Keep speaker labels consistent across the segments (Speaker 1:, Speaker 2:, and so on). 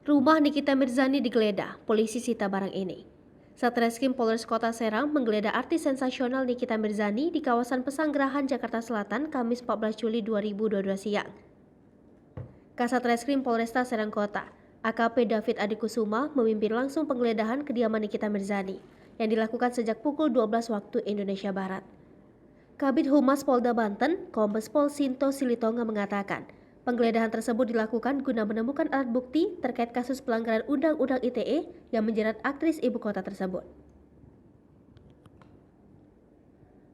Speaker 1: Rumah Nikita Mirzani digeledah, polisi sita barang ini. Satreskrim Polres Kota Serang menggeledah artis sensasional Nikita Mirzani di kawasan Pesanggerahan, Jakarta Selatan, Kamis 14 Juli 2022 siang. Kasat Reskrim Polresta Serang Kota, AKP David Adikusuma memimpin langsung penggeledahan kediaman Nikita Mirzani yang dilakukan sejak pukul 12 waktu Indonesia Barat. Kabid Humas Polda Banten, Kombes Pol Sinto Silitonga mengatakan, penggeledahan tersebut dilakukan guna menemukan alat bukti terkait kasus pelanggaran Undang-Undang ITE yang menjerat aktris ibu kota tersebut.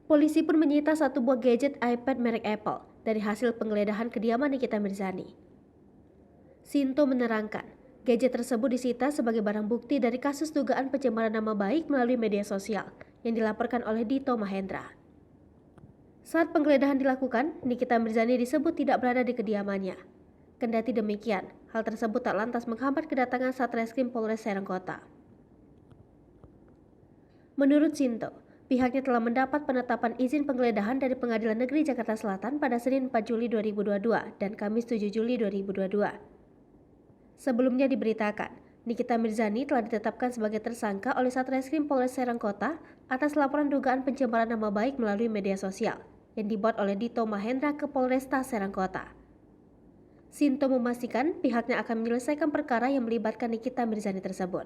Speaker 1: Polisi pun menyita satu buah gadget iPad merek Apple dari hasil penggeledahan kediaman Nikita Mirzani. Sinto menerangkan, gadget tersebut disita sebagai barang bukti dari kasus dugaan pencemaran nama baik melalui media sosial yang dilaporkan oleh Dito Mahendra. Saat penggeledahan dilakukan, Nikita Mirzani disebut tidak berada di kediamannya. Kendati demikian, hal tersebut tak lantas menghambat kedatangan Satreskrim Polres Serang Kota. Menurut Sinto, pihaknya telah mendapat penetapan izin penggeledahan dari Pengadilan Negeri Jakarta Selatan pada Senin 4 Juli 2022 dan Kamis 7 Juli 2022. Sebelumnya diberitakan, Nikita Mirzani telah ditetapkan sebagai tersangka oleh Satreskrim Polres Serang Kota atas laporan dugaan pencemaran nama baik melalui media sosial yang dibuat oleh Dito Mahendra ke Polresta Serang Kota. Sinto memastikan pihaknya akan menyelesaikan perkara yang melibatkan Nikita Mirzani tersebut.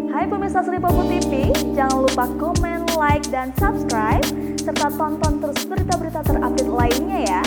Speaker 2: Hai pemirsa Sri Popo TV, jangan lupa komen, like, dan subscribe, serta tonton terus berita-berita terupdate lainnya ya.